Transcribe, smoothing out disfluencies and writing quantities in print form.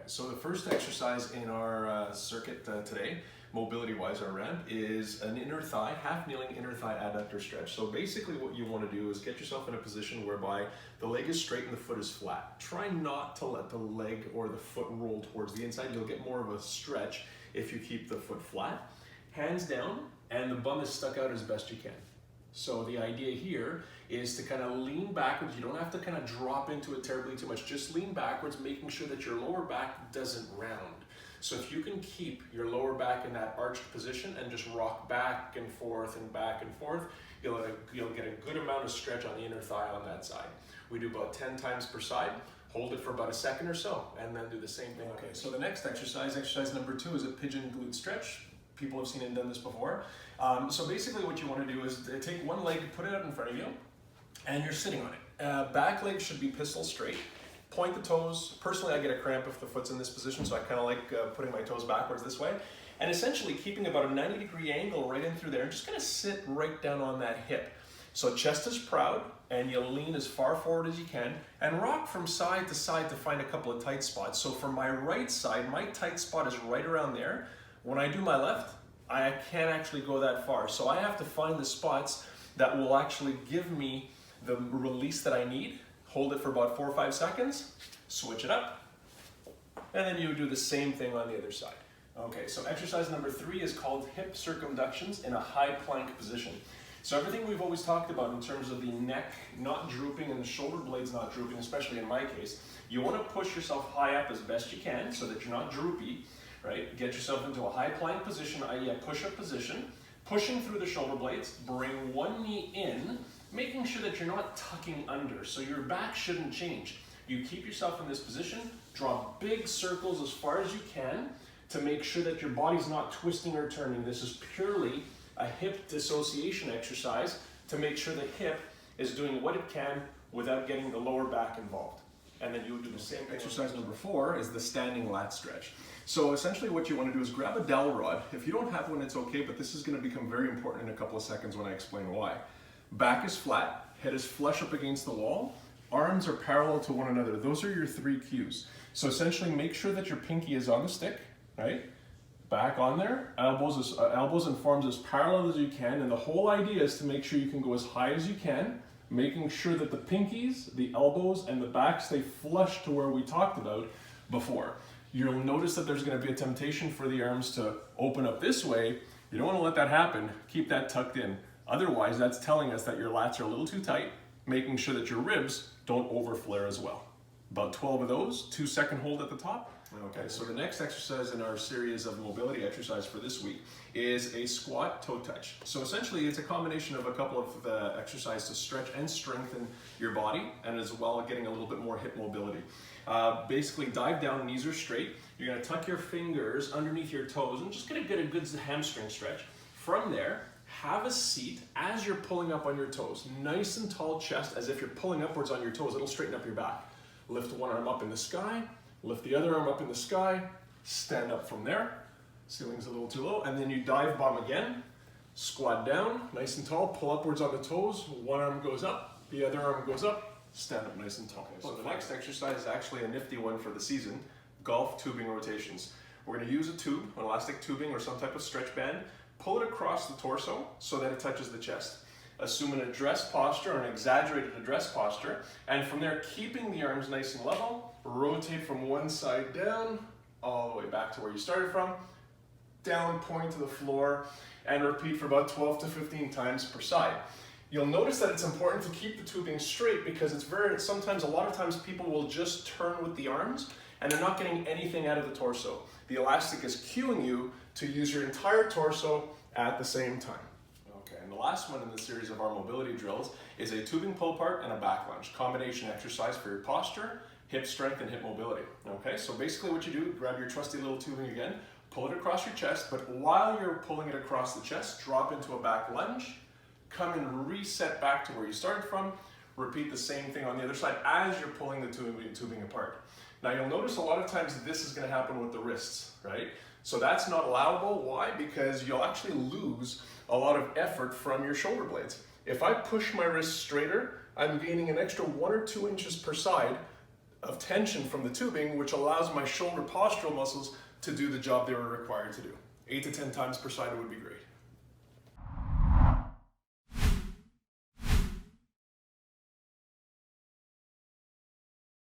So the first exercise in our circuit today, mobility-wise, our ramp, is an inner thigh, half-kneeling inner thigh adductor stretch. So basically what you want to do is get yourself in a position whereby the leg is straight and the foot is flat. Try not to let the leg or the foot roll towards the inside. You'll get more of a stretch if you keep the foot flat. Hands down, and the bum is stuck out as best you can. So the idea here is to kind of lean backwards. You don't have to kind of drop into it terribly too much. Just lean backwards, making sure that your lower back doesn't round. So if you can keep your lower back in that arched position and just rock back and forth, you'll get a good amount of stretch on the inner thigh on that side. We do about 10 times per side. Hold it for about a second or so, and then do the same thing. Okay, so the next exercise number 2, is a pigeon glute stretch. People have seen and done this before. So basically what you want to do is take one leg, put it out in front of you, and you're sitting on it. Back leg should be pistol straight. Point the toes. Personally, I get a cramp if the foot's in this position, so I kind of like putting my toes backwards this way. And essentially keeping about a 90-degree angle right in through there, and just kind of sit right down on that hip. So chest is proud, and you lean as far forward as you can, and rock from side to find a couple of tight spots. So for my right side, my tight spot is right around there. When I do my left, I can't actually go that far. So I have to find the spots that will actually give me the release that I need. Hold it for about 4 or 5 seconds, switch it up, and then you do the same thing on the other side. Okay, so exercise number 3 is called hip circumductions in a high plank position. So everything we've always talked about in terms of the neck not drooping and the shoulder blades not drooping, especially in my case, you want to push yourself high up as best you can so that you're not droopy, right? Get yourself into a high plank position, i.e. a push-up position, pushing through the shoulder blades, bring one knee in, making sure that you're not tucking under, so your back shouldn't change. You keep yourself in this position, draw big circles as far as you can to make sure that your body's not twisting or turning. This is purely a hip dissociation exercise to make sure the hip is doing what it can without getting the lower back involved. And then you would do the same thing. Exercise number 4 is the standing lat stretch. So essentially what you want to do is grab a dowel rod. If you don't have one, it's okay, but this is going to become very important in a couple of seconds when I explain why. Back is flat, head is flush up against the wall, arms are parallel to one another. Those are your 3 cues. So essentially make sure that your pinky is on the stick, right? Back on there, elbows and forearms as parallel as you can, and the whole idea is to make sure you can go as high as you can, making sure that the pinkies, the elbows, and the back stay flush to where we talked about before. You'll notice that there's going to be a temptation for the arms to open up this way. You don't want to let that happen. Keep that tucked in. Otherwise, that's telling us that your lats are a little too tight, making sure that your ribs don't overflare as well. About 12 of those, 2-second hold at the top. Okay, so the next exercise in our series of mobility exercise for this week is a squat toe touch. So essentially it's a combination of a couple of exercises to stretch and strengthen your body, and as well getting a little bit more hip mobility. Basically dive down, knees are straight. You're gonna tuck your fingers underneath your toes and just gonna get a good hamstring stretch. From there, have a seat as you're pulling up on your toes. Nice and tall chest, as if you're pulling upwards on your toes. It'll straighten up your back. Lift one arm up in the sky, lift the other arm up in the sky, stand up from there. Ceiling's a little too low, and then you dive bomb again, squat down, nice and tall, pull upwards on the toes, one arm goes up, the other arm goes up, stand up nice and tall. So the next exercise is actually a nifty one for the season, golf tubing rotations. We're gonna use a tube, an elastic tubing or some type of stretch band, pull it across the torso so that it touches the chest. Assume an address posture or an exaggerated address posture, and from there, keeping the arms nice and level, rotate from one side down, all the way back to where you started from, down, point to the floor, and repeat for about 12 to 15 times per side. You'll notice that it's important to keep the tubing straight because sometimes a lot of times people will just turn with the arms and they're not getting anything out of the torso. The elastic is cueing you to use your entire torso at the same time. Okay, and the last one in the series of our mobility drills is a tubing pull apart and a back lunge. Combination exercise for your posture, hip strength, and hip mobility. Okay, so basically what you do, grab your trusty little tubing again, pull it across your chest, but while you're pulling it across the chest, drop into a back lunge, come and reset back to where you started from, repeat the same thing on the other side as you're pulling the tubing apart. Now you'll notice a lot of times this is going to happen with the wrists, right? So that's not allowable. Why? Because you'll actually lose a lot of effort from your shoulder blades. If I push my wrist straighter, I'm gaining an extra 1 or 2 inches per side of tension from the tubing, which allows my shoulder postural muscles to do the job they were required to do. 8 to 10 times per side would be great.